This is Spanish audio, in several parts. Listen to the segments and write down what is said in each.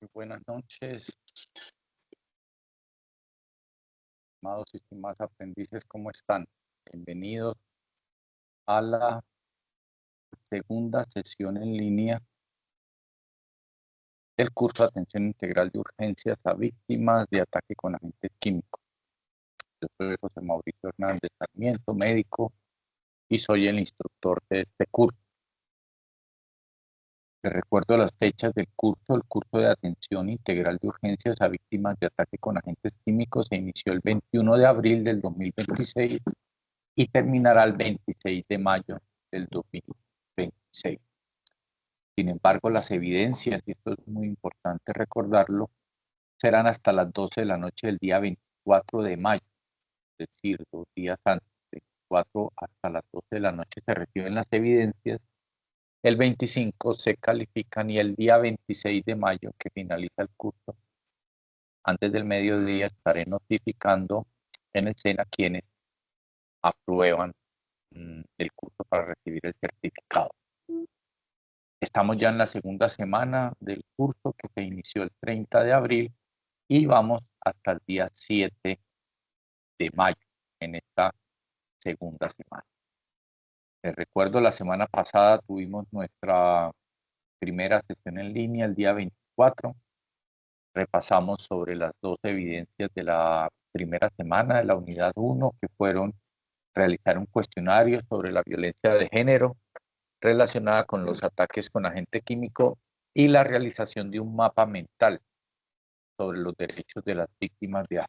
Muy buenas noches, estimados y estimadas aprendices, ¿cómo están? Bienvenidos a la segunda sesión en línea del curso de Atención Integral de Urgencias a Víctimas de Ataque con Agentes Químicos. Yo soy José Mauricio Hernández Sarmiento, médico, y soy el instructor de este curso. Les recuerdo las fechas del curso. El curso de Atención Integral de Urgencias a Víctimas de Ataque con Agentes Químicos se inició el 21 de abril del 2026 y terminará el 26 de mayo del 2026. Sin embargo, las evidencias, y esto es muy importante recordarlo, serán hasta las 12 de la noche del día 24 de mayo, es decir, 2 días antes, 24 hasta las 12 de la noche se reciben las evidencias, el 25 se califican y el día 26 de mayo, que finaliza el curso, antes del mediodía estaré notificando en escena quienes aprueban el curso para recibir el certificado. Estamos ya en la segunda semana del curso que se inició el 30 de abril y vamos hasta el día 7 de mayo en esta segunda semana. Les recuerdo, la semana pasada tuvimos nuestra primera sesión en línea el día 24. Repasamos sobre las 2 evidencias de la primera semana de la unidad 1, que fueron realizar un cuestionario sobre la violencia de género relacionada con los ataques con agente químico y la realización de un mapa mental sobre los derechos de las víctimas de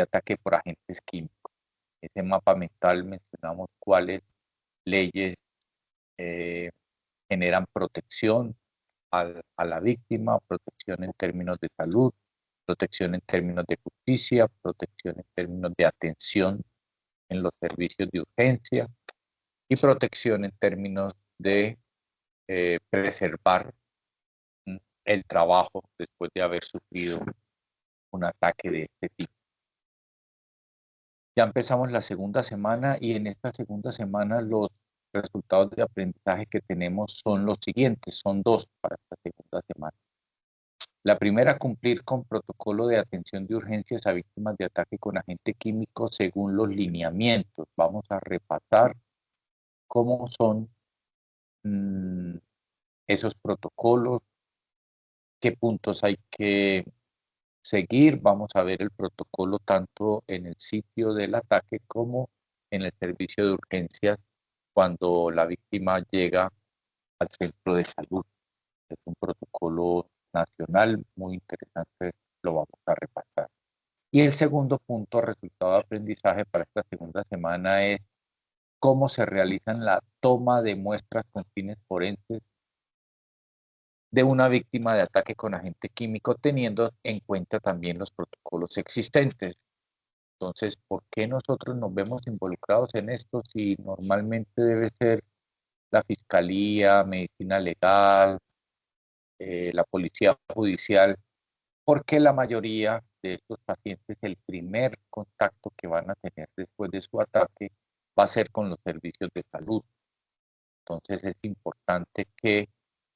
ataque por agentes químicos. Ese mapa mental mencionamos cuáles leyes generan protección a la víctima, protección en términos de salud, protección en términos de justicia, protección en términos de atención en los servicios de urgencia y protección en términos de preservar el trabajo después de haber sufrido un ataque de este tipo. Ya empezamos la segunda semana y en esta segunda semana los resultados de aprendizaje que tenemos son los siguientes, son 2 para esta segunda semana. La primera, cumplir con protocolo de atención de urgencias a víctimas de ataque con agente químico según los lineamientos. Vamos a repasar cómo son esos protocolos, qué puntos hay que seguir. Vamos a ver el protocolo tanto en el sitio del ataque como en el servicio de urgencias cuando la víctima llega al centro de salud. Es un protocolo nacional muy interesante, lo vamos a repasar. Y el segundo punto, resultado de aprendizaje para esta segunda semana, es cómo se realizan la toma de muestras con fines forenses de una víctima de ataque con agente químico, teniendo en cuenta también los protocolos existentes. Entonces, ¿por qué nosotros nos vemos involucrados en esto si normalmente debe ser la Fiscalía, Medicina Legal, la Policía Judicial? Porque la mayoría de estos pacientes, el primer contacto que van a tener después de su ataque va a ser con los servicios de salud. Entonces, es importante que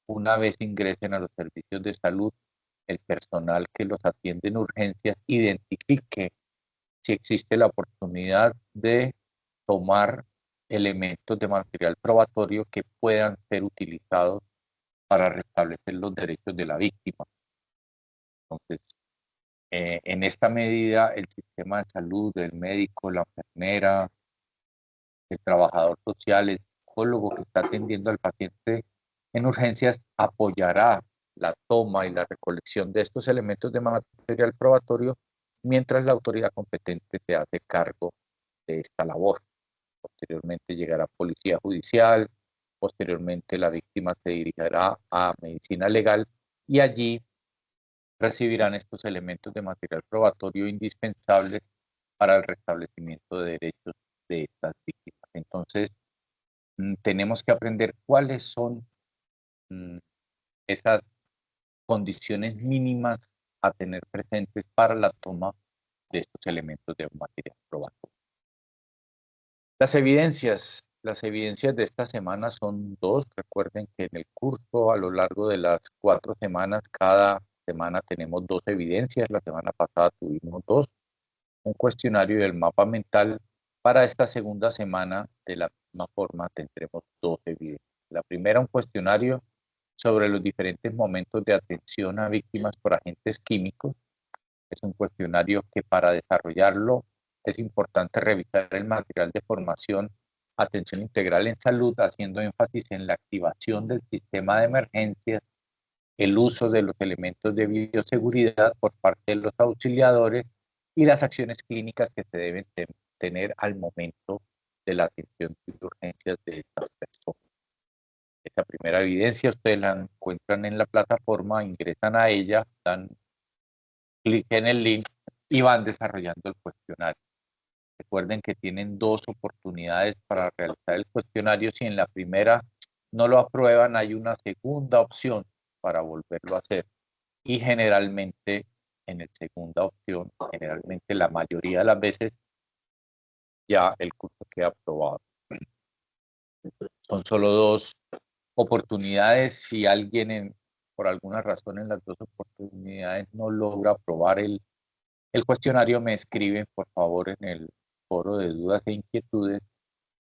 una vez ingresen a los servicios de salud, el personal que los atiende en urgencias identifique si existe la oportunidad de tomar elementos de material probatorio que puedan ser utilizados para restablecer los derechos de la víctima. Entonces, en esta medida, el sistema de salud, el médico, la enfermera, el trabajador social, el psicólogo que está atendiendo al paciente en urgencias apoyará la toma y la recolección de estos elementos de material probatorio mientras la autoridad competente se hace cargo de esta labor. Posteriormente llegará policía judicial, posteriormente la víctima se dirigirá a medicina legal y allí recibirán estos elementos de material probatorio indispensables para el restablecimiento de derechos de estas víctimas. Entonces, tenemos que aprender cuáles son esas condiciones mínimas a tener presentes para la toma de estos elementos de material probatorio. Las evidencias Las evidencias de esta semana son dos. Recuerden que en el curso, a lo largo de las 4 semanas, cada semana tenemos 2 evidencias. La semana pasada tuvimos 2. Un cuestionario y el mapa mental. Para esta segunda semana, de la misma forma, tendremos 2 evidencias. La primera, un cuestionario sobre los diferentes momentos de atención a víctimas por agentes químicos. Es un cuestionario que para desarrollarlo es importante revisar el material de formación Atención Integral en Salud, haciendo énfasis en la activación del sistema de emergencias, el uso de los elementos de bioseguridad por parte de los auxiliadores y las acciones clínicas que se deben tener al momento de la atención de urgencias de estas personas. Esta primera evidencia ustedes la encuentran en la plataforma, ingresan a ella, dan clic en el link y van desarrollando el cuestionario. Recuerden que tienen 2 oportunidades para realizar el cuestionario. Si en la primera no lo aprueban, hay una segunda opción para volverlo a hacer. Y generalmente, en la segunda opción, generalmente la mayoría de las veces, ya el curso queda aprobado. Son solo 2 oportunidades. Si alguien por alguna razón en las 2 oportunidades no logra aprobar el cuestionario, me escriben por favor en el foro de dudas e inquietudes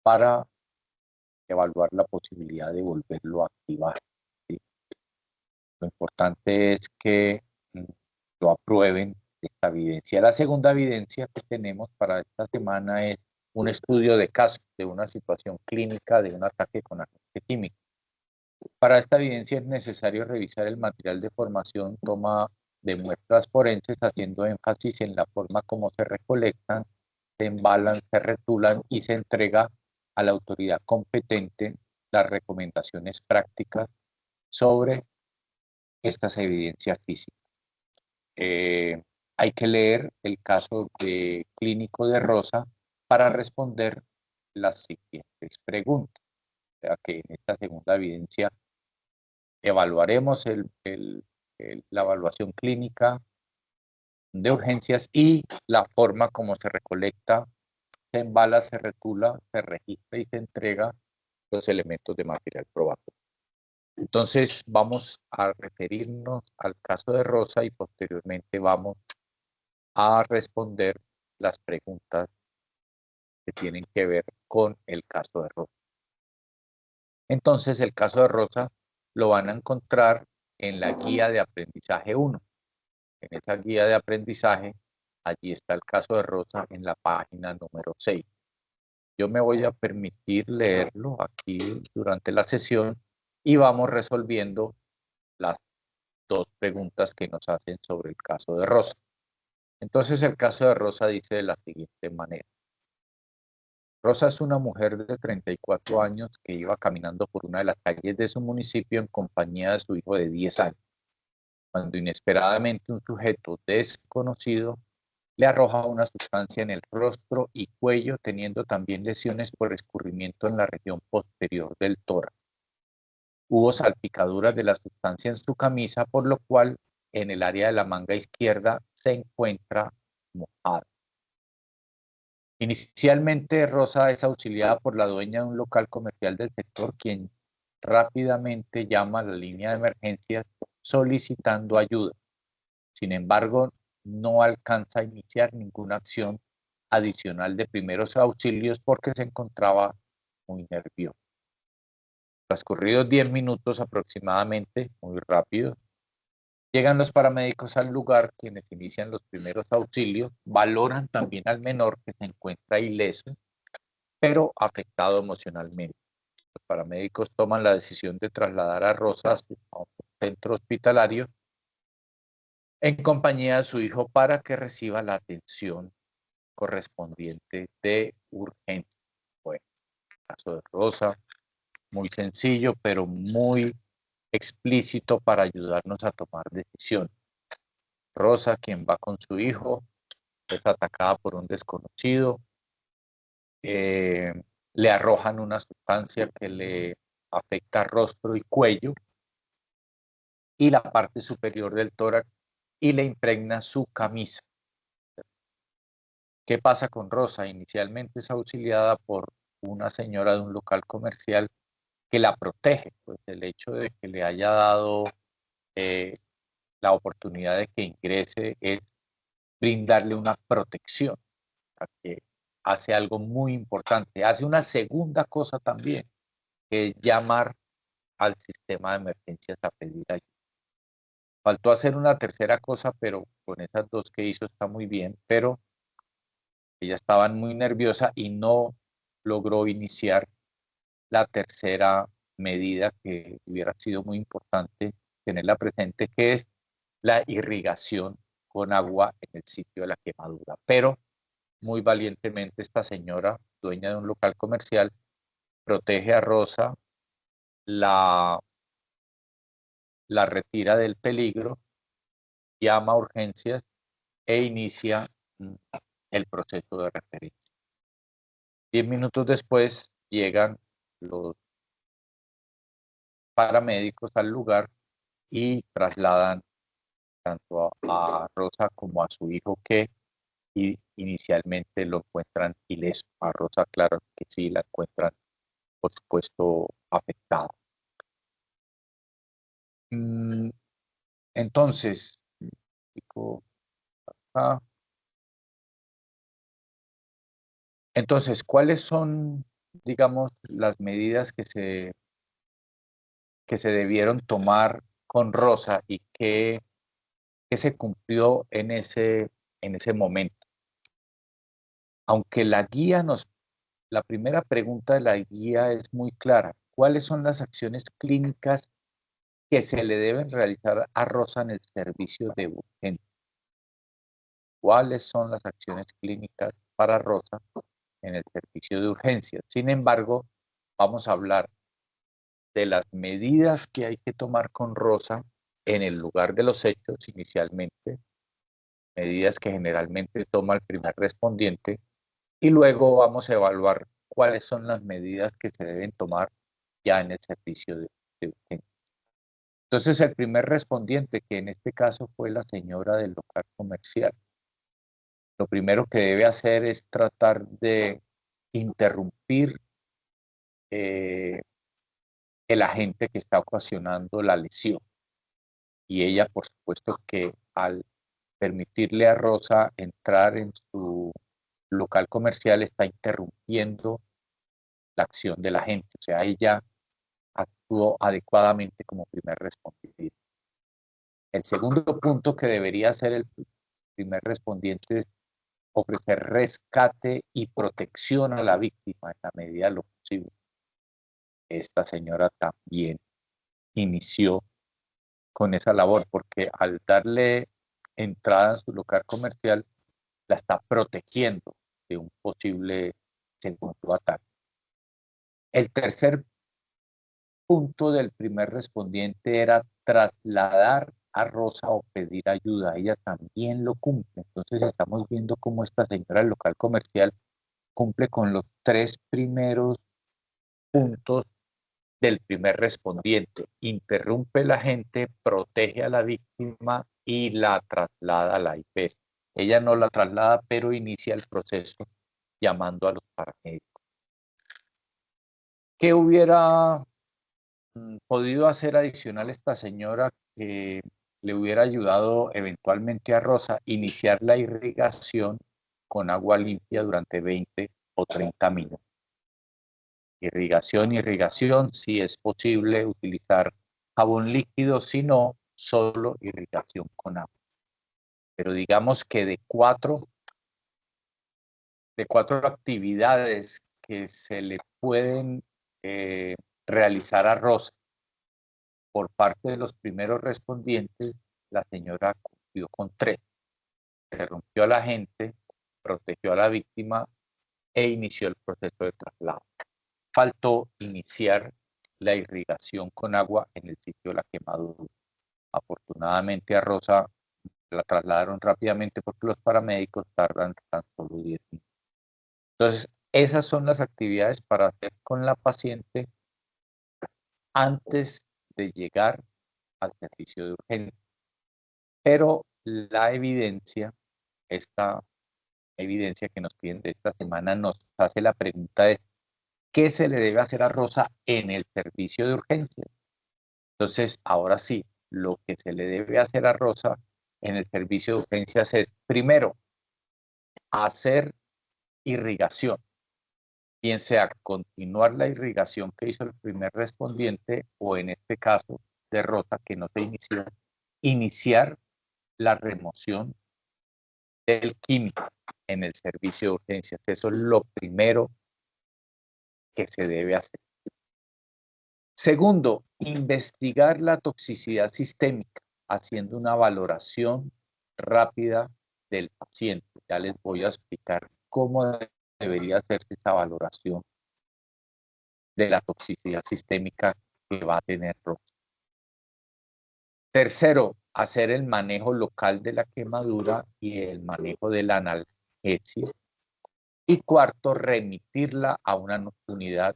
para evaluar la posibilidad de volverlo a activar, ¿sí? Lo importante es que lo aprueben esta evidencia. La segunda evidencia que tenemos para esta semana es un estudio de caso de una situación clínica de un ataque con agente químico. Para esta evidencia es necesario revisar el material de formación, toma de muestras forenses, haciendo énfasis en la forma como se recolectan, se embalan, se retulan y se entrega a la autoridad competente las recomendaciones prácticas sobre estas evidencias físicas. Hay que leer el caso clínico de Rosa para responder las siguientes preguntas. O sea que en esta segunda evidencia evaluaremos la evaluación clínica de urgencias y la forma como se recolecta, se embala, se retula, se registra y se entrega los elementos de material probatorio. Entonces vamos a referirnos al caso de Rosa y posteriormente vamos a responder las preguntas que tienen que ver con el caso de Rosa. Entonces el caso de Rosa lo van a encontrar en la guía de aprendizaje 1. En esa guía de aprendizaje, allí está el caso de Rosa en la página número 6. Yo me voy a permitir leerlo aquí durante la sesión y vamos resolviendo las 2 preguntas que nos hacen sobre el caso de Rosa. Entonces el caso de Rosa dice de la siguiente manera. Rosa es una mujer de 34 años que iba caminando por una de las calles de su municipio en compañía de su hijo de 10 años, cuando inesperadamente un sujeto desconocido le arroja una sustancia en el rostro y cuello, teniendo también lesiones por escurrimiento en la región posterior del tórax. Hubo salpicaduras de la sustancia en su camisa, por lo cual en el área de la manga izquierda se encuentra mojada. Inicialmente, Rosa es auxiliada por la dueña de un local comercial del sector, quien rápidamente llama a la línea de emergencias solicitando ayuda. Sin embargo, no alcanza a iniciar ninguna acción adicional de primeros auxilios porque se encontraba muy nerviosa. Transcurridos 10 minutos aproximadamente, muy rápido, llegan los paramédicos al lugar, quienes inician los primeros auxilios, valoran también al menor que se encuentra ileso, pero afectado emocionalmente. Los paramédicos toman la decisión de trasladar a Rosa a un centro hospitalario en compañía de su hijo para que reciba la atención correspondiente de urgencia. Bueno, el caso de Rosa, muy sencillo, pero muy explícito para ayudarnos a tomar decisiones. Rosa, quien va con su hijo, es atacada por un desconocido, le arrojan una sustancia que le afecta rostro y cuello y la parte superior del tórax y le impregna su camisa. ¿Qué pasa con Rosa? Inicialmente es auxiliada por una señora de un local comercial que la protege, pues el hecho de que le haya dado eh, la oportunidad de que ingrese es brindarle una protección, a que hace algo muy importante. Hace una segunda cosa también, que es llamar al sistema de emergencias a pedir ayuda. Faltó hacer una tercera cosa, pero con esas dos que hizo está muy bien, pero ella estaba muy nerviosa y no logró iniciar la tercera medida que hubiera sido muy importante tenerla presente, que es la irrigación con agua en el sitio de la quemadura. Pero muy valientemente esta señora, dueña de un local comercial, protege a Rosa, la, la retira del peligro, llama a urgencias e inicia el proceso de referencia. 10 minutos después llegan los paramédicos al lugar y trasladan tanto a Rosa como a su hijo, que inicialmente lo encuentran ileso. A Rosa, claro que sí, la encuentran, por supuesto, afectada. Entonces, ¿cuáles son, digamos, las medidas que se debieron tomar con Rosa y que se cumplió en ese momento? Aunque la primera pregunta de la guía es muy clara. ¿Cuáles son las acciones clínicas que se le deben realizar a Rosa en el servicio de urgencia? ¿Cuáles son las acciones clínicas para Rosa en el servicio de urgencia? Sin embargo, vamos a hablar de las medidas que hay que tomar con Rosa en el lugar de los hechos inicialmente, medidas que generalmente toma el primer respondiente, y luego vamos a evaluar cuáles son las medidas que se deben tomar ya en el servicio de urgencia. Entonces, el primer respondiente, que en este caso fue la señora del local comercial, lo primero que debe hacer es tratar de interrumpir el agente que está ocasionando la lesión. Y ella, por supuesto, que al permitirle a Rosa entrar en su local comercial está interrumpiendo la acción de la gente. O sea, ella actuó adecuadamente como primer respondiente. El segundo punto que debería hacer el primer respondiente es ofrecer rescate y protección a la víctima en la medida de lo posible. Esta señora también inició con esa labor, porque al darle entrada a su local comercial, la está protegiendo de un posible segundo ataque. El tercer punto del primer respondiente era trasladar a Rosa o pedir ayuda. Ella también lo cumple. Entonces estamos viendo cómo esta señora del local comercial cumple con los tres primeros puntos del primer respondiente. Interrumpe la gente, protege a la víctima y la traslada a la IPS. Ella no la traslada, pero inicia el proceso llamando a los paramédicos. ¿Qué hubiera podido hacer adicional esta señora que le hubiera ayudado eventualmente a Rosa? Iniciar la irrigación con agua limpia durante 20 o 30 minutos. Irrigación, si es posible utilizar jabón líquido, si no, solo irrigación con agua. Pero digamos que de cuatro actividades que se le pueden realizar a Rosa por parte de los primeros respondientes, la señora cumplió con 3. Interrumpió a la gente, protegió a la víctima e inició el proceso de traslado. Faltó iniciar la irrigación con agua en el sitio de la quemadura. Afortunadamente a Rosa la trasladaron rápidamente porque los paramédicos tardan tan solo 10 minutos. Entonces, esas son las actividades para hacer con la paciente antes de llegar al servicio de urgencia. Pero la evidencia, esta evidencia que nos piden de esta semana, nos hace la pregunta es, ¿qué se le debe hacer a Rosa en el servicio de urgencias? Entonces, ahora sí, lo que se le debe hacer a Rosa en el servicio de urgencias es, primero, hacer irrigación, bien sea continuar la irrigación que hizo el primer respondiente o en este caso de Rosa que no se inició, iniciar la remoción del químico en el servicio de urgencias. Eso es lo primero que se debe hacer. Segundo, investigar la toxicidad sistémica, haciendo una valoración rápida del paciente. Ya les voy a explicar cómo debería hacerse esa valoración de la toxicidad sistémica que va a tener Rosa. Tercero, hacer el manejo local de la quemadura y el manejo de la analgesia. Y cuarto, remitirla a una unidad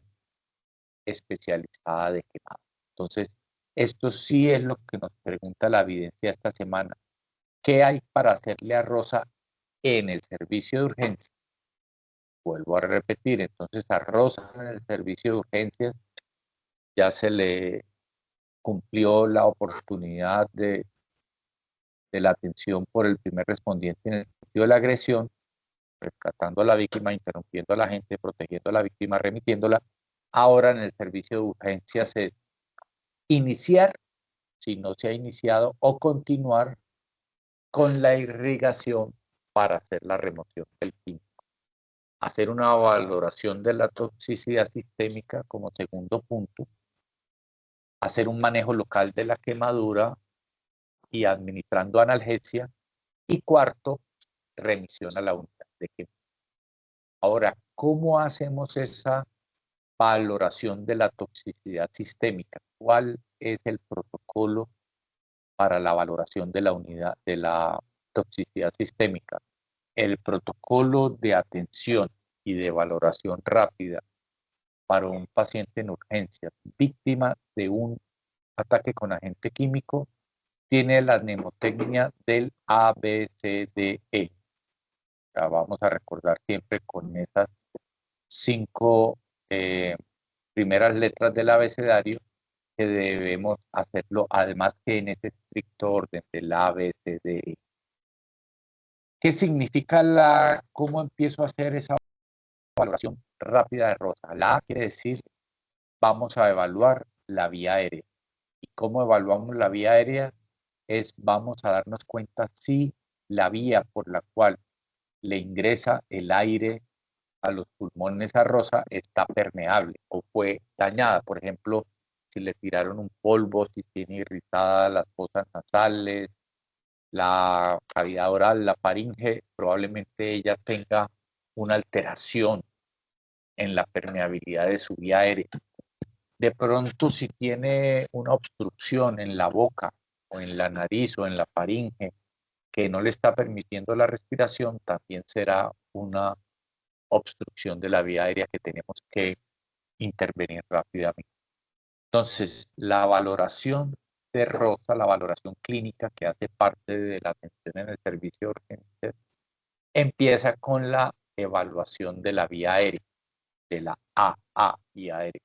especializada de quemado. Entonces, esto sí es lo que nos pregunta la evidencia esta semana. ¿Qué hay para hacerle a Rosa en el servicio de urgencia? Vuelvo a repetir, entonces a Rosa en el servicio de urgencias ya se le cumplió la oportunidad de la atención por el primer respondiente en el sentido de la agresión, rescatando a la víctima, interrumpiendo a la gente, protegiendo a la víctima, remitiéndola. Ahora en el servicio de urgencias es iniciar, si no se ha iniciado, o continuar con la irrigación para hacer la remoción del químico. Hacer una valoración de la toxicidad sistémica como segundo punto. Hacer un manejo local de la quemadura y administrando analgesia. Y cuarto, remisión a la unidad de quemadura. Ahora, ¿cómo hacemos esa valoración de la toxicidad sistémica? ¿Cuál es el protocolo para la valoración de la unidad de la toxicidad sistémica? El protocolo de atención y de valoración rápida para un paciente en urgencia víctima de un ataque con agente químico tiene la mnemotecnia del ABCDE. Ya vamos a recordar siempre con esas 5 primeras letras del abecedario que debemos hacerlo, además que en ese estricto orden del ABCDE. ¿Qué significa cómo empiezo a hacer esa valoración rápida de Rosa? La A quiere decir, vamos a evaluar la vía aérea. ¿Y cómo evaluamos la vía aérea? Vamos a darnos cuenta si la vía por la cual le ingresa el aire a los pulmones a Rosa está permeable o fue dañada. Por ejemplo, si le tiraron un polvo, si tiene irritadas las fosas nasales, la cavidad oral, la faringe, probablemente ella tenga una alteración en la permeabilidad de su vía aérea. De pronto, si tiene una obstrucción en la boca o en la nariz o en la faringe que no le está permitiendo la respiración, también será una obstrucción de la vía aérea que tenemos que intervenir rápidamente. Entonces, la valoración de Rosa, la valoración clínica que hace parte de la atención en el servicio de urgencias, empieza con la evaluación de la vía aérea, de la AA, vía aérea.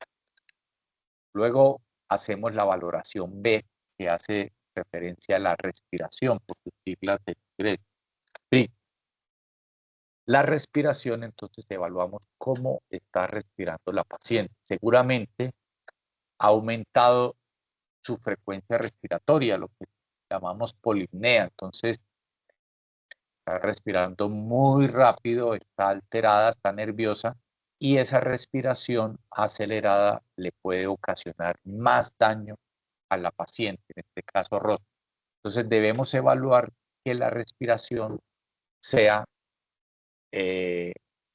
Luego hacemos la valoración B, que hace referencia a la respiración, por sus siglas de inglés. La respiración, entonces evaluamos cómo está respirando la paciente. Seguramente ha aumentado su frecuencia respiratoria, lo que llamamos polipnea. Entonces, está respirando muy rápido, está alterada, está nerviosa y esa respiración acelerada le puede ocasionar más daño a la paciente, en este caso Rosa. Entonces, debemos evaluar que la respiración sea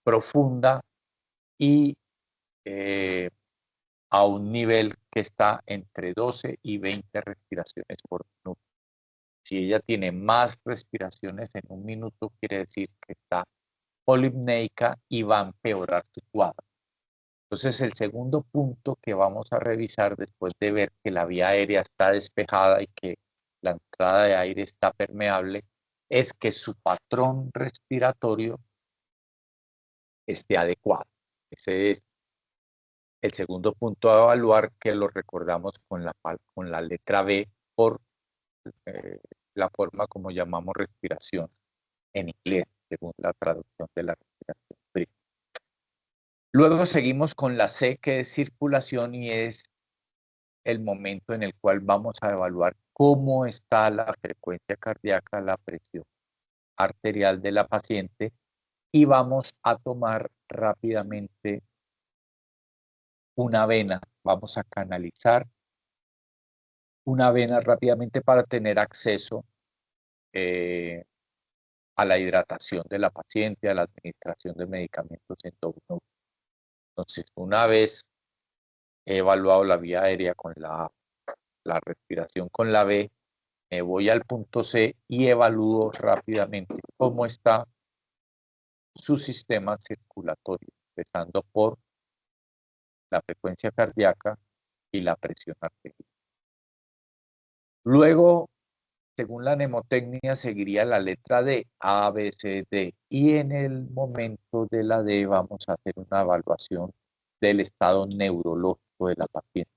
profunda y a un nivel que está entre 12 y 20 respiraciones por minuto. Si ella tiene más respiraciones en un minuto, quiere decir que está polipneica y va a empeorar su cuadro. Entonces, el segundo punto que vamos a revisar después de ver que la vía aérea está despejada y que la entrada de aire está permeable, es que su patrón respiratorio esté adecuado. Ese es El segundo punto a evaluar, que lo recordamos con la letra B, por eh, la forma como llamamos respiración en inglés, según la traducción de la respiración fría. Luego seguimos con la C, que es circulación, y es el momento en el cual vamos a evaluar cómo está la frecuencia cardíaca, la presión arterial de la paciente, y vamos a tomar rápidamente una vena, vamos a canalizar una vena rápidamente para tener acceso eh, a la hidratación de la paciente, a la administración de medicamentos endógenos. Entonces, una vez he evaluado la vía aérea con la respiración con la B, me voy al punto C y evalúo rápidamente cómo está su sistema circulatorio, empezando por la frecuencia cardíaca y la presión arterial. Luego, según la mnemotecnia, seguiría la letra D, A, B, C, D, y en el momento de la D vamos a hacer una evaluación del estado neurológico de la paciente.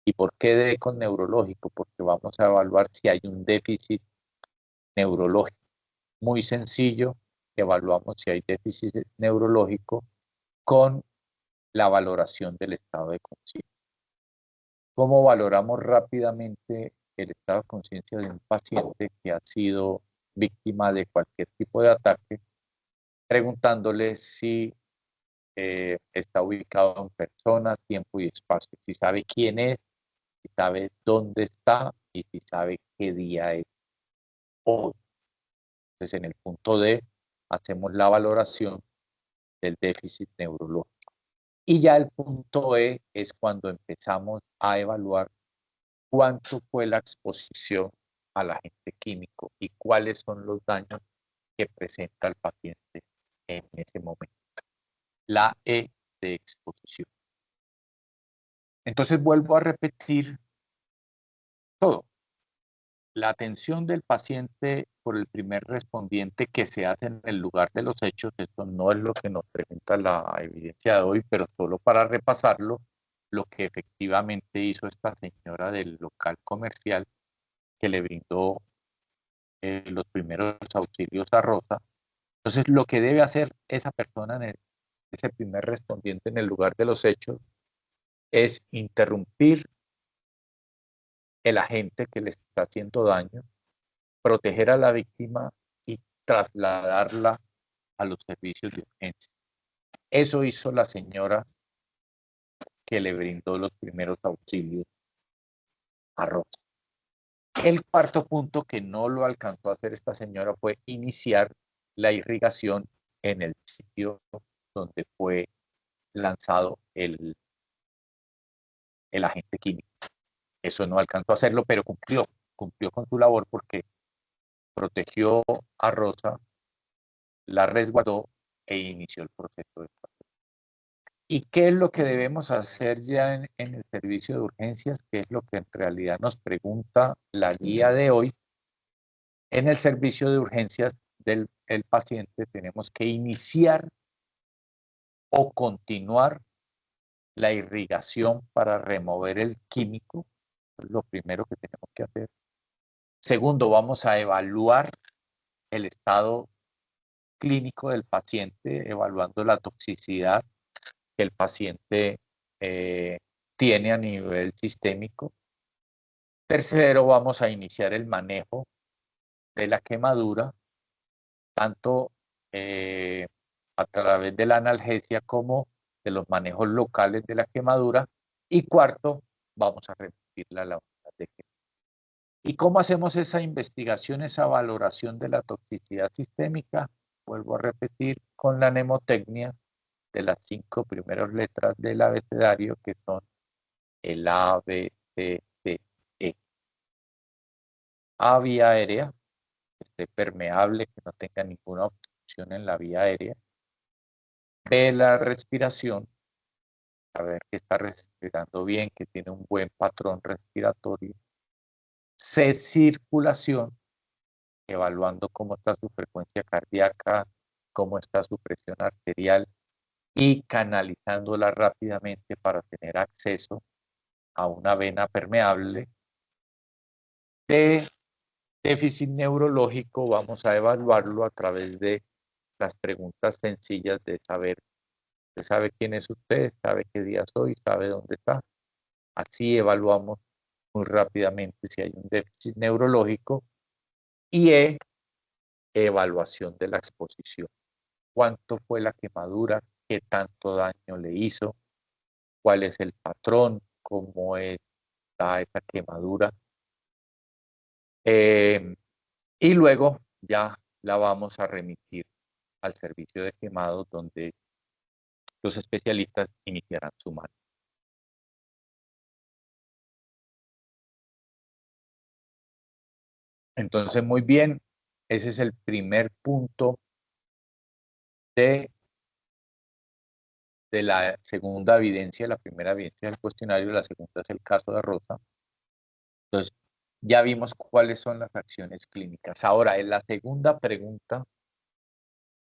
¿Y por qué D con neurológico? Porque vamos a evaluar si hay un déficit neurológico. Muy sencillo, evaluamos si hay déficit neurológico con la valoración del estado de conciencia. ¿Cómo valoramos rápidamente el estado de conciencia de un paciente que ha sido víctima de cualquier tipo de ataque? Preguntándole si está ubicado en persona, tiempo y espacio, si sabe quién es, si sabe dónde está y si sabe qué día es hoy. Entonces, en el punto D hacemos la valoración del déficit neurológico. Y ya el punto E es cuando empezamos a evaluar cuánto fue la exposición al agente químico y cuáles son los daños que presenta el paciente en ese momento. La E de exposición. Entonces vuelvo a repetir todo. La atención del paciente por el primer respondiente que se hace en el lugar de los hechos, esto no es lo que nos presenta la evidencia de hoy, pero solo para repasarlo, lo que efectivamente hizo esta señora del local comercial que le brindó los primeros auxilios a Rosa. Entonces, lo que debe hacer esa persona, ese primer respondiente en el lugar de los hechos, es interrumpir el agente que le está haciendo daño, proteger a la víctima y trasladarla a los servicios de urgencia. Eso hizo la señora que le brindó los primeros auxilios a Rosa. El cuarto punto que no lo alcanzó a hacer esta señora fue iniciar la irrigación en el sitio donde fue lanzado el agente químico. Eso no alcanzó a hacerlo, pero cumplió con su labor porque protegió a Rosa, la resguardó e inició el proceso de traslado. ¿Y qué es lo que debemos hacer ya en el servicio de urgencias? ¿Qué es lo que en realidad nos pregunta la guía de hoy? En el servicio de urgencias del paciente tenemos que iniciar o continuar la irrigación para remover el químico, es lo primero que tenemos que hacer. Segundo, vamos a evaluar el estado clínico del paciente, evaluando la toxicidad que el paciente tiene a nivel sistémico. Tercero, vamos a iniciar el manejo de la quemadura, tanto a través de la analgesia como de los manejos locales de la quemadura. Y cuarto, vamos a remitirla a la unidad de quemadura. ¿Y cómo hacemos esa investigación, esa valoración de la toxicidad sistémica? Vuelvo a repetir, con la mnemotecnia de las 5 primeras letras del abecedario, que son el A, B, C, D, E. A, vía aérea, que esté permeable, que no tenga ninguna obstrucción en la vía aérea. B, la respiración, saber que está respirando bien, que tiene un buen patrón respiratorio. C, circulación, evaluando cómo está su frecuencia cardíaca, cómo está su presión arterial, y canalizándola rápidamente para tener acceso a una vena permeable. De déficit neurológico vamos a evaluarlo a través de las preguntas sencillas de saber, usted sabe quién es usted, sabe qué día soy, sabe dónde está. Así evaluamos muy rápidamente si hay un déficit neurológico. Y evaluación de la exposición. ¿Cuánto fue la quemadura? ¿Qué tanto daño le hizo? ¿Cuál es el patrón? ¿Cómo está esa quemadura? Y luego ya la vamos a remitir al servicio de quemados donde los especialistas iniciarán su mano. Entonces, muy bien, ese es el primer punto de la segunda evidencia. La primera evidencia es el cuestionario, la segunda es el caso de Rosa. Entonces, ya vimos cuáles son las acciones clínicas. Ahora, en la segunda pregunta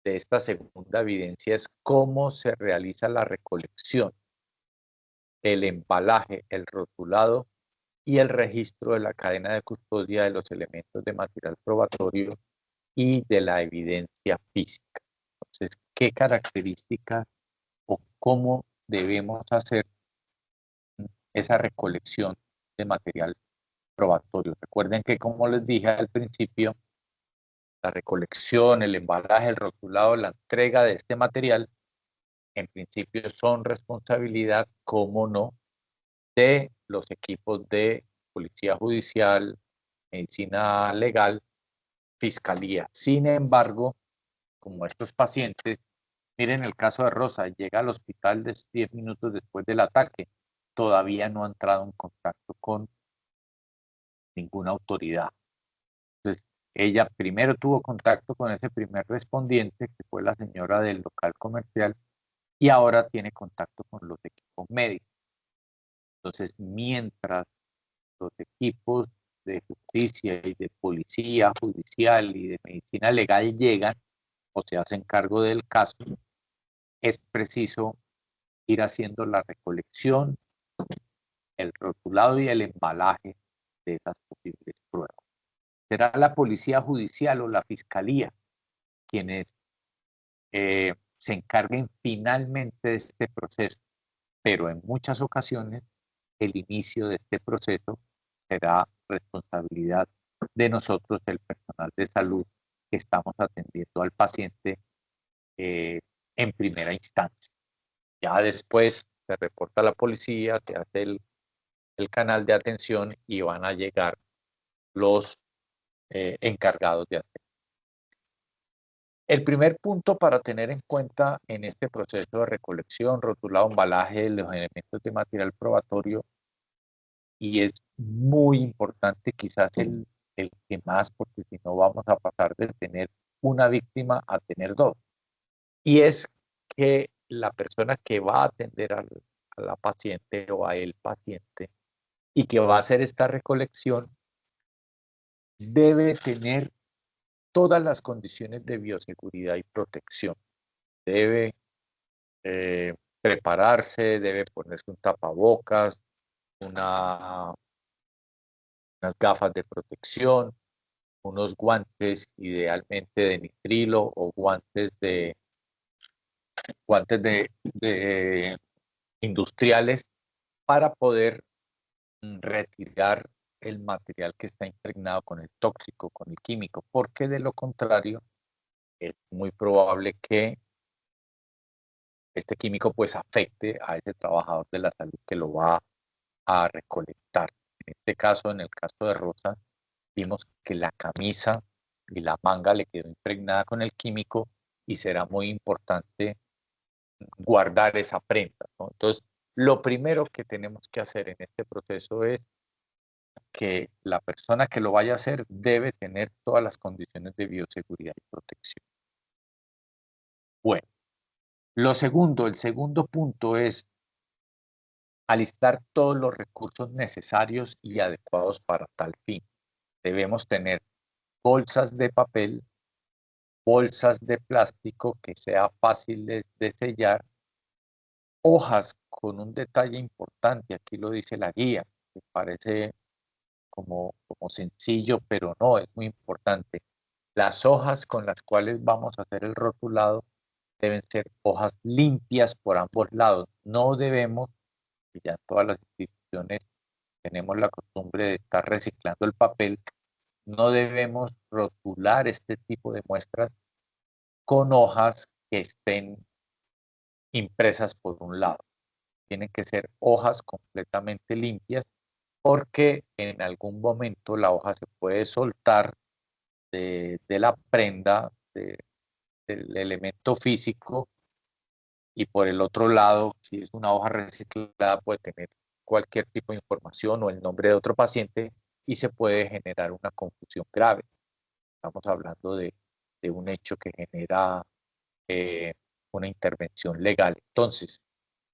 de esta segunda evidencia es cómo se realiza la recolección, el embalaje, el rotulado y el registro de la cadena de custodia de los elementos de material probatorio y de la evidencia física. Entonces, ¿qué características o cómo debemos hacer esa recolección de material probatorio? Recuerden que, como les dije al principio, la recolección, el embalaje, el rotulado, la entrega de este material, en principio son responsabilidad, como no, de los equipos de policía judicial, medicina legal, fiscalía. Sin embargo, como estos pacientes, miren el caso de Rosa, llega al hospital 10 minutos después del ataque, todavía no ha entrado en contacto con ninguna autoridad. Entonces, ella primero tuvo contacto con ese primer respondiente, que fue la señora del local comercial, y ahora tiene contacto con los equipos médicos. Entonces, mientras los equipos de justicia y de policía judicial y de medicina legal llegan o se hacen cargo del caso, es preciso ir haciendo la recolección, el rotulado y el embalaje de esas posibles pruebas. Será la policía judicial o la fiscalía quienes se encarguen finalmente de este proceso, pero en muchas ocasiones el inicio de este proceso será responsabilidad de nosotros, el personal de salud, que estamos atendiendo al paciente en primera instancia. Ya después se reporta a la policía, se hace el canal de atención y van a llegar los encargados de hacer. El primer punto para tener en cuenta en este proceso de recolección, rotulado, embalaje de los elementos de material probatorio, y es muy importante, quizás el que más, porque si no vamos a pasar de tener una víctima a tener dos, y es que la persona que va a atender a la paciente o a el paciente y que va a hacer esta recolección debe tener todas las condiciones de bioseguridad y protección. Debe prepararse, debe ponerse un tapabocas, unas gafas de protección, unos guantes idealmente de nitrilo o guantes de industriales para poder retirar el material que está impregnado con el tóxico, con el químico, porque de lo contrario es muy probable que este químico pues afecte a ese trabajador de la salud que lo va a recolectar. En este caso, en el caso de Rosa, vimos que la camisa y la manga le quedó impregnada con el químico y será muy importante guardar esa prenda, ¿no? Entonces, lo primero que tenemos que hacer en este proceso es que la persona que lo vaya a hacer debe tener todas las condiciones de bioseguridad y protección. Bueno, el segundo punto es alistar todos los recursos necesarios y adecuados para tal fin. Debemos tener bolsas de papel, bolsas de plástico que sea fácil de sellar Hojas con un detalle importante, aquí lo dice la guía, que parece como sencillo, pero no, es muy importante. Las hojas con las cuales vamos a hacer el rotulado deben ser hojas limpias por ambos lados. No debemos, y ya en todas las instituciones tenemos la costumbre de estar reciclando el papel, no debemos rotular este tipo de muestras con hojas que estén impresas por un lado. Tienen que ser hojas completamente limpias porque en algún momento la hoja se puede soltar de la prenda, del elemento físico, y por el otro lado, si es una hoja reciclada, puede tener cualquier tipo de información o el nombre de otro paciente y se puede generar una confusión grave. Estamos hablando de un hecho que genera eh, una intervención legal. Entonces,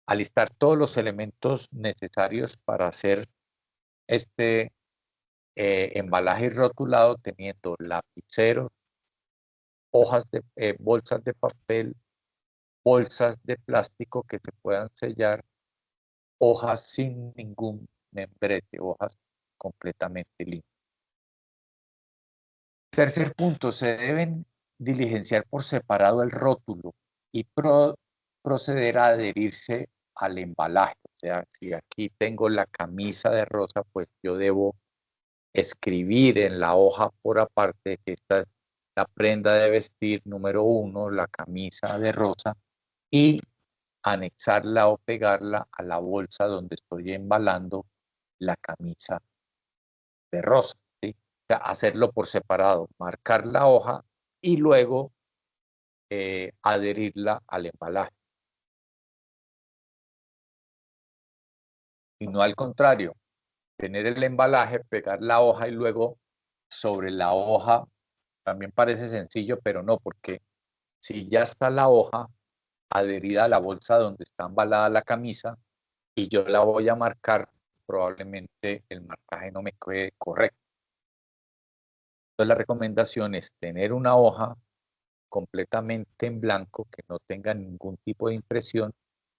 alistar todos los elementos necesarios para hacer este embalaje rotulado, teniendo lapiceros, hojas de bolsas de papel, bolsas de plástico que se puedan sellar, hojas sin ningún membrete, hojas completamente limpias. Tercer punto, se deben diligenciar por separado el rótulo y proceder a adherirse al embalaje. O sea, si aquí tengo la camisa de rosa, pues yo debo escribir en la hoja por aparte que esta es la prenda de vestir número 1, la camisa de rosa, y anexarla o pegarla a la bolsa donde estoy embalando la camisa de rosa, ¿sí? O sea, hacerlo por separado, marcar la hoja y luego adherirla al embalaje. Y no al contrario, tener el embalaje, pegar la hoja y luego sobre la hoja, también parece sencillo, pero no, porque si ya está la hoja adherida a la bolsa donde está embalada la camisa y yo la voy a marcar, probablemente el marcaje no me quede correcto. Entonces la recomendación es tener una hoja completamente en blanco, que no tenga ningún tipo de impresión,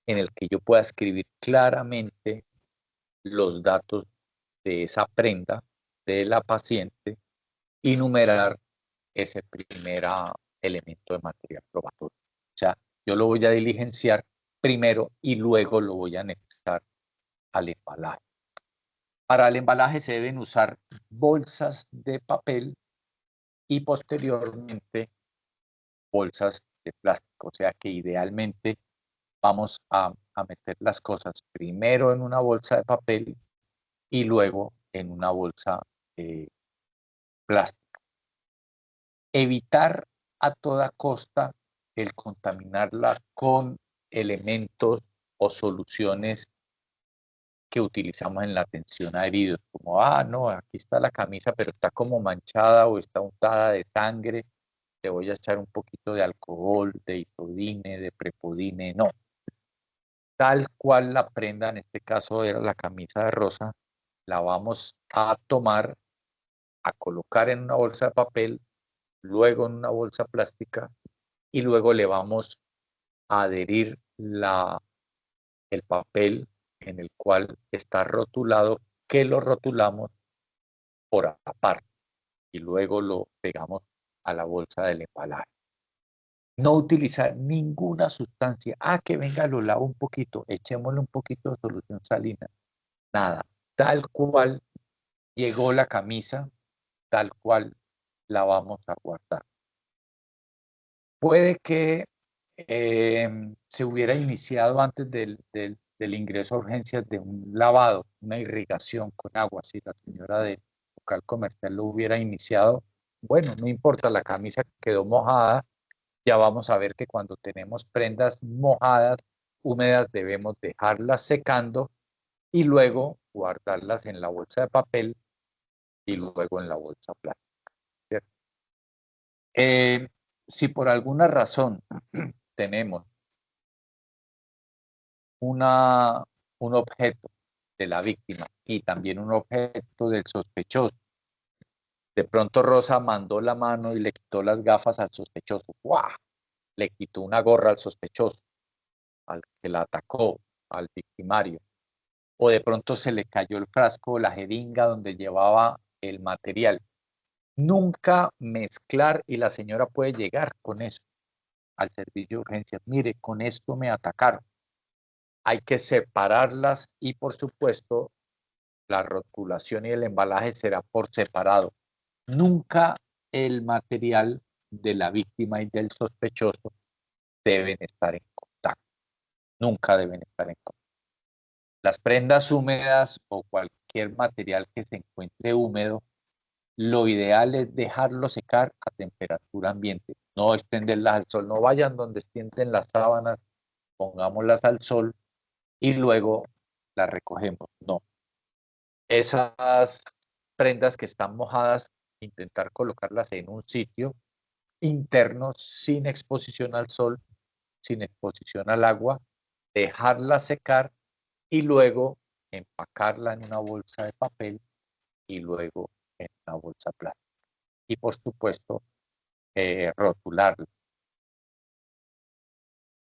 en el que yo pueda escribir claramente los datos de esa prenda de la paciente y numerar ese primer elemento de material probatorio. O sea, yo lo voy a diligenciar primero y luego lo voy a anexar al embalaje. Para el embalaje se deben usar bolsas de papel y posteriormente bolsas de plástico. O sea que idealmente vamos a meter las cosas primero en una bolsa de papel y luego en una bolsa plástica. Evitar a toda costa el contaminarla con elementos o soluciones que utilizamos en la atención a heridos, como, no, aquí está la camisa, pero está como manchada o está untada de sangre, le voy a echar un poquito de alcohol, de isodine, de prepodine, no. Tal cual la prenda, en este caso era la camisa de rosa, la vamos a tomar, a colocar en una bolsa de papel, luego en una bolsa plástica y luego le vamos a adherir el papel en el cual está rotulado, que lo rotulamos por aparte y luego lo pegamos a la bolsa del embalaje. No utilizar ninguna sustancia. Que venga, lo lavo un poquito, echémosle un poquito de solución salina. Nada, tal cual llegó la camisa, tal cual la vamos a guardar. Puede que se hubiera iniciado antes del ingreso a urgencias de un lavado, una irrigación con agua, si la señora del local comercial lo hubiera iniciado, bueno, no importa, la camisa quedó mojada, ya vamos a ver que cuando tenemos prendas mojadas, húmedas, debemos dejarlas secando y luego guardarlas en la bolsa de papel y luego en la bolsa plástica, ¿cierto? Si por alguna razón tenemos una, un objeto de la víctima y también un objeto del sospechoso, de pronto Rosa mandó la mano y le quitó las gafas al sospechoso, ¡guau! Le quitó una gorra al sospechoso, al que la atacó, al victimario. O de pronto se le cayó el frasco o la jeringa donde llevaba el material. Nunca mezclar, y la señora puede llegar con eso al servicio de urgencias. Mire, con esto me atacaron. Hay que separarlas y, por supuesto, la rotulación y el embalaje será por separado. Nunca el material de la víctima y del sospechoso deben estar en contacto. Nunca deben estar en contacto. Las prendas húmedas o cualquier material que se encuentre húmedo, lo ideal es dejarlo secar a temperatura ambiente, no extenderlas al sol. No vayan donde extienden las sábanas, pongámoslas al sol y luego las recogemos. No. Esas prendas que están mojadas, intentar colocarlas en un sitio interno sin exposición al sol, sin exposición al agua, dejarla secar y luego empacarla en una bolsa de papel y luego en una bolsa plástica. Y por supuesto, rotularla.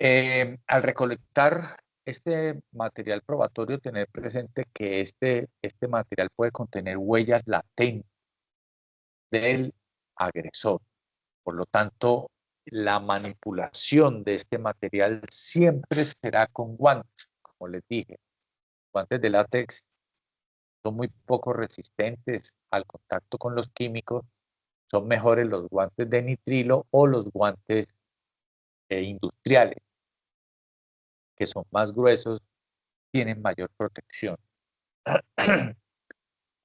Al recolectar este material probatorio, tener presente que este material puede contener huellas latentes del agresor. Por lo tanto, la manipulación de este material siempre será con guantes, como les dije. Guantes de látex son muy poco resistentes al contacto con los químicos. Son mejores los guantes de nitrilo o los guantes industriales, que son más gruesos, tienen mayor protección.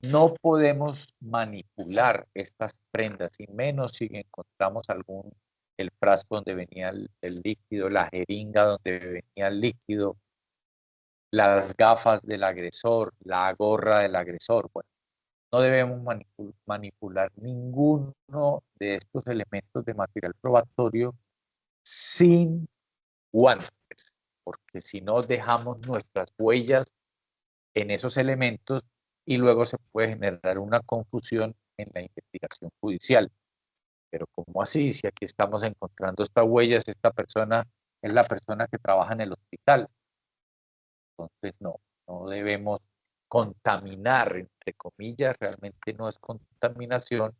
No podemos manipular estas prendas, y menos si encontramos el frasco donde venía el líquido, la jeringa donde venía el líquido, las gafas del agresor, la gorra del agresor. Bueno, no debemos manipular ninguno de estos elementos de material probatorio sin guantes, porque si no dejamos nuestras huellas en esos elementos y luego se puede generar una confusión en la investigación judicial. Pero ¿cómo así? Si aquí estamos encontrando estas huellas, esta persona es la persona que trabaja en el hospital. Entonces no debemos contaminar, entre comillas, realmente no es contaminación,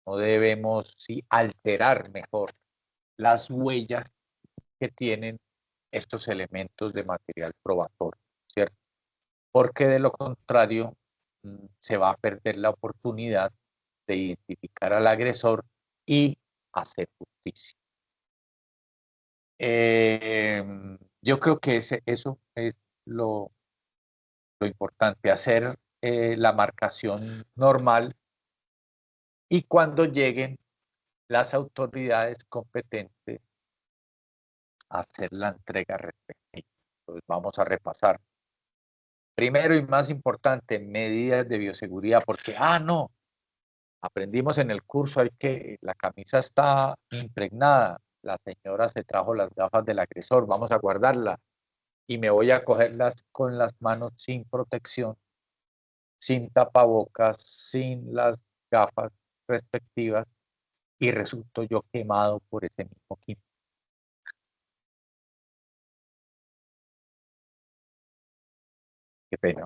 no debemos alterar mejor las huellas que tienen estos elementos de material probatorio, ¿cierto? Porque de lo contrario se va a perder la oportunidad de identificar al agresor y hacer justicia. Yo creo que eso es lo importante, hacer la marcación normal y cuando lleguen las autoridades competentes, hacer la entrega respectiva. Entonces vamos a repasar. Primero y más importante, medidas de bioseguridad, porque, no, aprendimos en el curso, la camisa está impregnada, la señora se trajo las gafas del agresor, vamos a guardarla y me voy a cogerlas con las manos sin protección, sin tapabocas, sin las gafas respectivas y resulto yo quemado por ese mismo químico. Qué pena.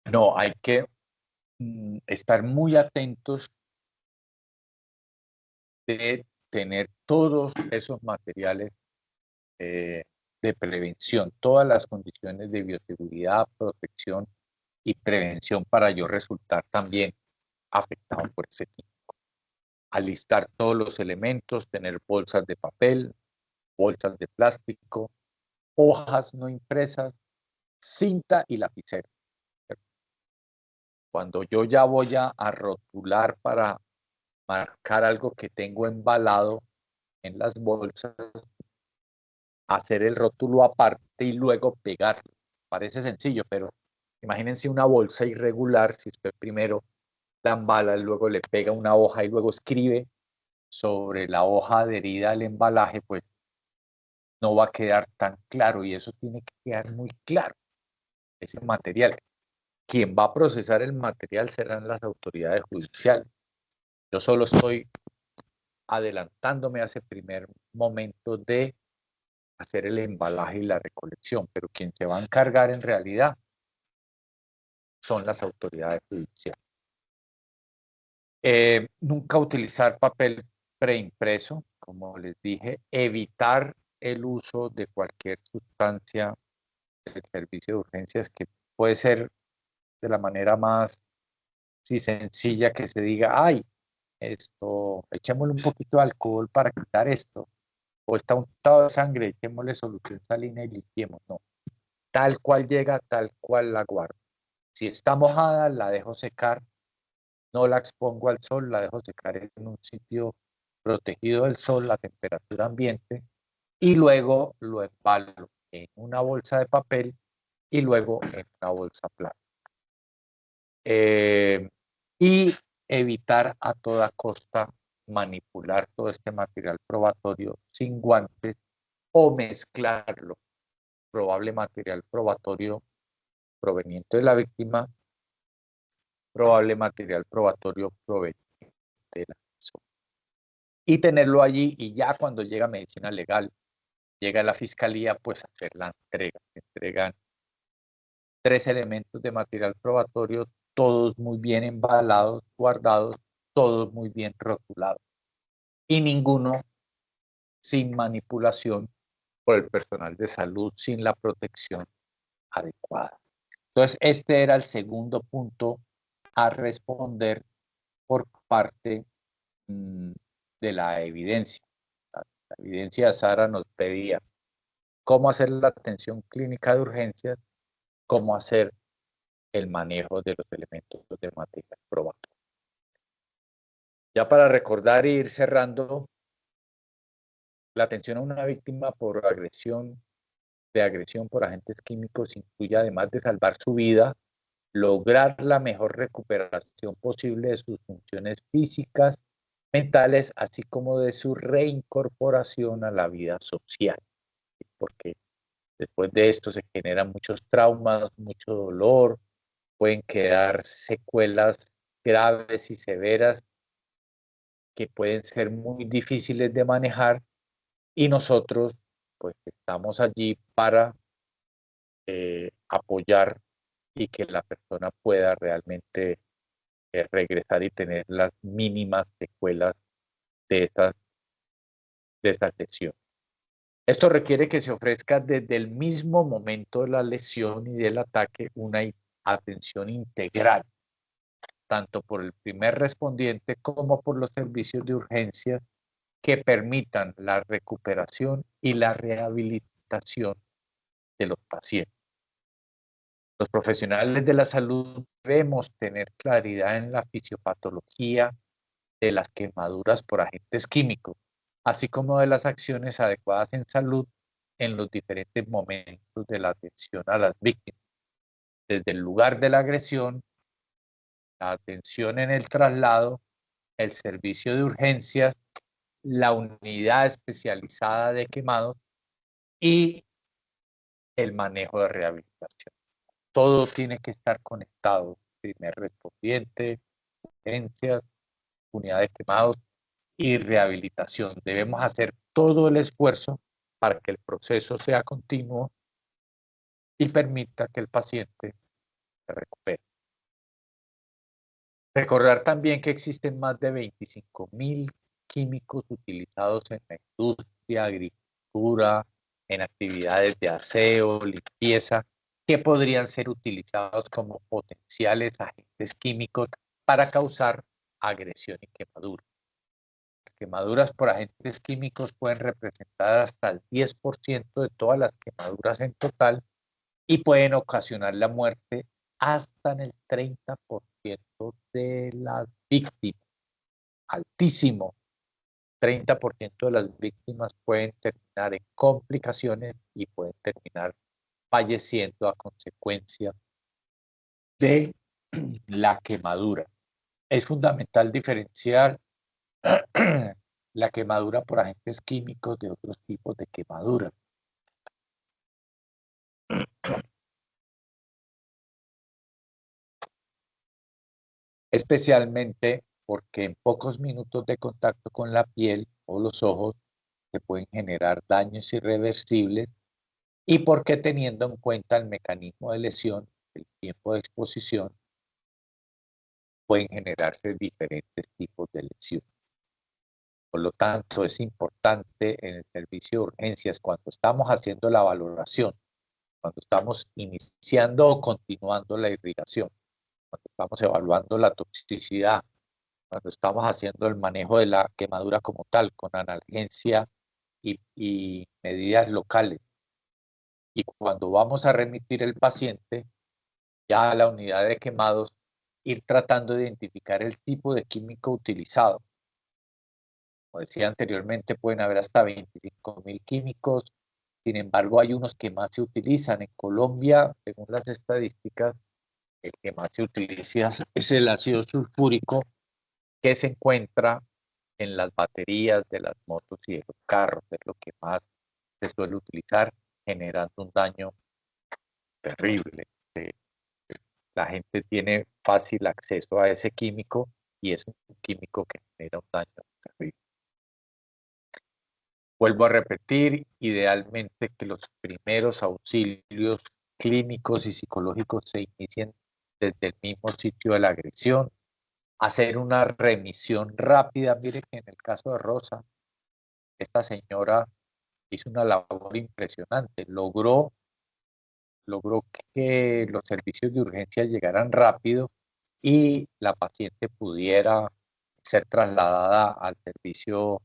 No, hay que estar muy atentos de tener todos esos materiales de prevención, todas las condiciones de bioseguridad, protección y prevención para yo resultar también afectado por ese químico. Alistar todos los elementos, tener bolsas de papel, bolsas de plástico, hojas no impresas, cinta y lapicero. Cuando yo ya voy a rotular para marcar algo que tengo embalado en las bolsas, hacer el rótulo aparte y luego pegarlo. Parece sencillo, pero imagínense una bolsa irregular, si usted primero la embala, luego le pega una hoja y luego escribe sobre la hoja adherida al embalaje, pues no va a quedar tan claro y eso tiene que quedar muy claro, ese material. Quien va a procesar el material serán las autoridades judiciales. Yo solo estoy adelantándome a ese primer momento de hacer el embalaje y la recolección, pero quien se va a encargar en realidad son las autoridades judiciales. Nunca utilizar papel preimpreso, como les dije, evitar el uso de cualquier sustancia del servicio de urgencias que puede ser de la manera más sencilla que se diga, ay, esto, echémosle un poquito de alcohol para quitar esto, o está untado de sangre, echémosle solución salina y limpiemos. No, tal cual llega, tal cual la guardo. Si está mojada, la dejo secar, no la expongo al sol, la dejo secar en un sitio protegido del sol, la temperatura ambiente, y luego lo embalo en una bolsa de papel y luego en una bolsa plástica. Y evitar a toda costa manipular todo este material probatorio sin guantes o mezclarlo, probable material probatorio proveniente de la víctima, probable material probatorio proveniente de la persona. Y tenerlo allí y ya cuando llega medicina legal, llega a la fiscalía, pues hacer la entrega. Se entregan 3 elementos de material probatorio, todos muy bien embalados, guardados, todos muy bien rotulados. Y ninguno sin manipulación por el personal de salud, sin la protección adecuada. Entonces, este era el segundo punto a responder por parte de la evidencia. La evidencia, Sara, nos pedía cómo hacer la atención clínica de urgencias, cómo hacer el manejo de los elementos de material probatorio. Ya para recordar e ir cerrando, la atención a una víctima por agresión por agentes químicos incluye, además de salvar su vida, lograr la mejor recuperación posible de sus funciones físicas, mentales, así como de su reincorporación a la vida social. Porque después de esto se generan muchos traumas, mucho dolor, pueden quedar secuelas graves y severas que pueden ser muy difíciles de manejar y nosotros pues estamos allí para apoyar y que la persona pueda realmente regresar y tener las mínimas secuelas de esta lesión. Esto requiere que se ofrezca desde el mismo momento de la lesión y del ataque una atención integral, tanto por el primer respondiente como por los servicios de urgencias que permitan la recuperación y la rehabilitación de los pacientes. Los profesionales de la salud debemos tener claridad en la fisiopatología de las quemaduras por agentes químicos, así como de las acciones adecuadas en salud en los diferentes momentos de la atención a las víctimas, desde el lugar de la agresión, la atención en el traslado, el servicio de urgencias, la unidad especializada de quemados y el manejo de rehabilitación. Todo tiene que estar conectado, primer respondiente, urgencias, unidad de quemados y rehabilitación. Debemos hacer todo el esfuerzo para que el proceso sea continuo y permita que el paciente se recupere. Recordar también que existen más de 25.000 químicos utilizados en la industria, agricultura, en actividades de aseo, limpieza, que podrían ser utilizados como potenciales agentes químicos para causar agresión y quemadura. Las quemaduras por agentes químicos pueden representar hasta el 10% de todas las quemaduras en total y pueden ocasionar la muerte hasta en el 30% de las víctimas. Altísimo. 30% de las víctimas pueden terminar en complicaciones y pueden terminar falleciendo a consecuencia de la quemadura. Es fundamental diferenciar la quemadura por agentes químicos de otros tipos de quemadura. Especialmente porque en pocos minutos de contacto con la piel o los ojos se pueden generar daños irreversibles y porque teniendo en cuenta el mecanismo de lesión, el tiempo de exposición, pueden generarse diferentes tipos de lesión. Por lo tanto, es importante en el servicio de urgencias, cuando estamos haciendo la valoración, cuando estamos iniciando o continuando la irrigación, cuando estamos evaluando la toxicidad, cuando estamos haciendo el manejo de la quemadura como tal, con analgesia y medidas locales, y cuando vamos a remitir el paciente ya a la unidad de quemados, ir tratando de identificar el tipo de químico utilizado. Como decía anteriormente, pueden haber hasta 25.000 químicos, sin embargo, hay unos que más se utilizan. En Colombia, según las estadísticas, el que más se utiliza es el ácido sulfúrico, que se encuentra en las baterías de las motos y de los carros. Es lo que más se suele utilizar, generando un daño terrible. La gente tiene fácil acceso a ese químico y es un químico que genera un daño terrible. Vuelvo a repetir, idealmente que los primeros auxilios clínicos y psicológicos se inicien desde el mismo sitio de la agresión, hacer una remisión rápida. Mire que en el caso de Rosa, esta señora hizo una labor impresionante, logró que los servicios de urgencia llegaran rápido y la paciente pudiera ser trasladada al servicio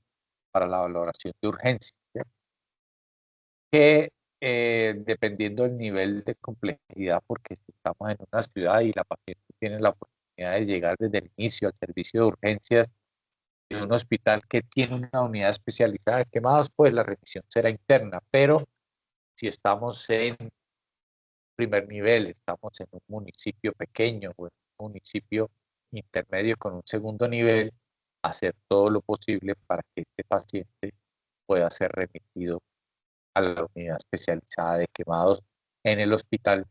para la valoración de urgencia, ¿cierto? Que dependiendo del nivel de complejidad, porque si estamos en una ciudad y la paciente tiene la oportunidad de llegar desde el inicio al servicio de urgencias de un hospital que tiene una unidad especializada de quemados, pues la remisión será interna, pero si estamos en primer nivel, estamos en un municipio pequeño o en un municipio intermedio con un segundo nivel, hacer todo lo posible para que este paciente pueda ser remitido a la unidad especializada de quemados en el hospital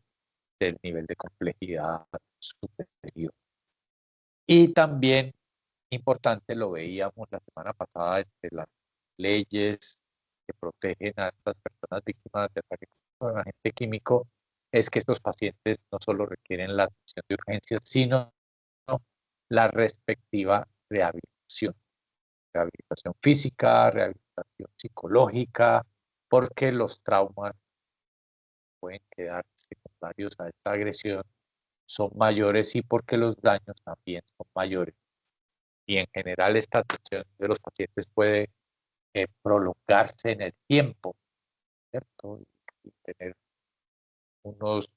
del nivel de complejidad superior. Y también importante, lo veíamos la semana pasada, entre las leyes que protegen a estas personas víctimas de ataque con agente químico, es que estos pacientes no solo requieren la atención de urgencias, sino la respectiva rehabilitación. Rehabilitación física, rehabilitación psicológica, porque los traumas pueden quedar secundarios a esta agresión son mayores y porque los daños también son mayores. Y en general esta atención de los pacientes puede prolongarse en el tiempo, ¿cierto? Y tener unos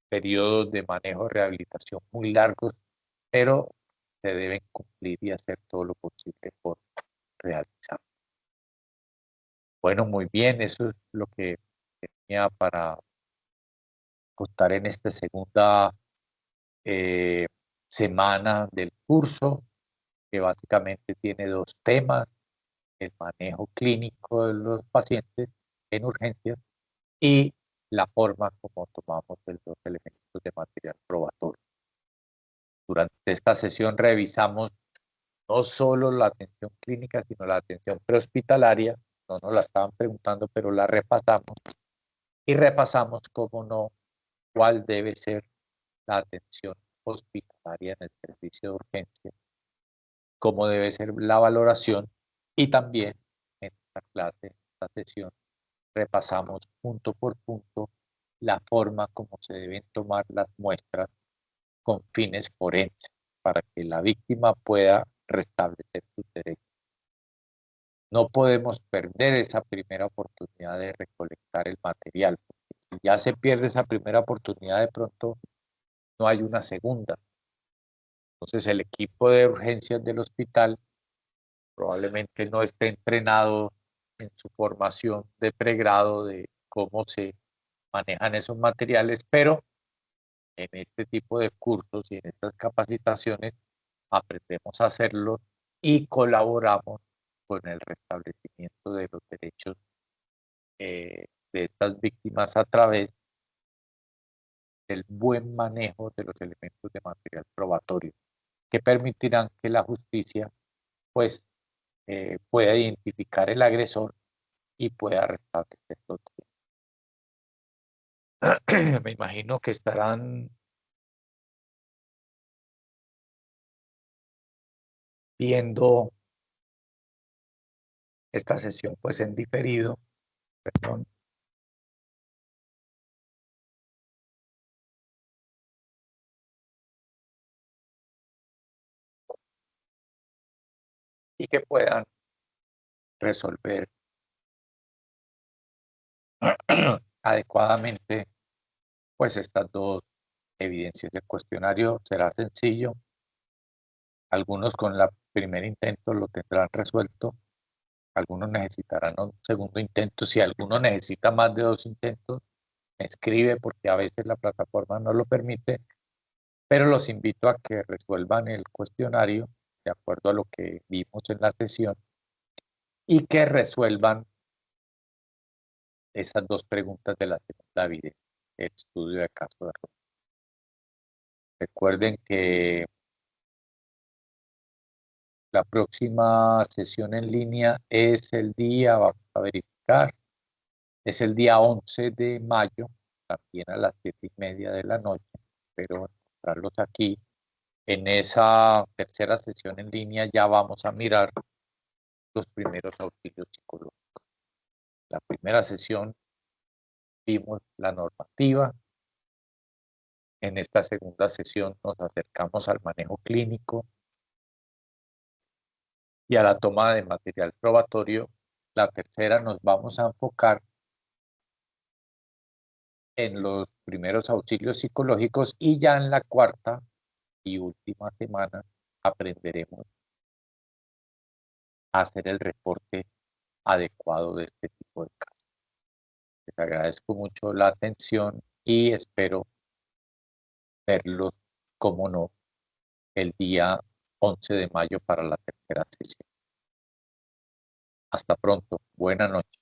periodos de manejo de rehabilitación muy largos, pero se deben cumplir y hacer todo lo posible por realizar. Bueno, muy bien, eso es lo que tenía para contar en esta segunda eh, semana del curso, que básicamente tiene dos temas: el manejo clínico de los pacientes en urgencias y la forma como tomamos los elementos de material probatorio. Durante esta sesión revisamos no solo la atención clínica, sino la atención prehospitalaria. No nos la estaban preguntando, pero la repasamos. Y repasamos, cómo no, cuál debe ser la atención hospitalaria en el servicio de urgencia, cómo debe ser la valoración, y también en esta clase, en esta sesión, repasamos punto por punto la forma como se deben tomar las muestras con fines forenses para que la víctima pueda restablecer sus derechos. No podemos perder esa primera oportunidad de recolectar el material, porque si ya se pierde esa primera oportunidad, de pronto no hay una segunda. Entonces el equipo de urgencias del hospital probablemente no esté entrenado en su formación de pregrado de cómo se manejan esos materiales, pero en este tipo de cursos y en estas capacitaciones aprendemos a hacerlo y colaboramos con el restablecimiento de los derechos de estas víctimas a través del buen manejo de los elementos de material probatorio, que permitirán que la justicia pues pueda identificar el agresor y pueda restablecer los días. Me imagino que estarán viendo esta sesión pues en diferido, perdón, y que puedan resolver adecuadamente pues estas dos evidencias. El cuestionario será sencillo, algunos con el primer intento lo tendrán resuelto, algunos necesitarán un segundo intento. Si alguno necesita más de 2 intentos, me escribe porque a veces la plataforma no lo permite, pero los invito a que resuelvan el cuestionario de acuerdo a lo que vimos en la sesión y que resuelvan esas dos preguntas de la segunda evidencia, el estudio de caso de error. Recuerden que la próxima sesión en línea es el día, vamos a verificar, es el día 11 de mayo, también a las 7:30 de la noche. Espero encontrarlos aquí. En esa tercera sesión en línea ya vamos a mirar los primeros auxilios psicológicos. La primera sesión vimos la normativa. En esta segunda sesión nos acercamos al manejo clínico y a la toma de material probatorio. La tercera nos vamos a enfocar en los primeros auxilios psicológicos y ya en la cuarta y última semana aprenderemos a hacer el reporte adecuado de este tipo de casos. Les agradezco mucho la atención y espero verlos, como no, el día 11 de mayo para la tercera sesión. Hasta pronto. Buenas noches.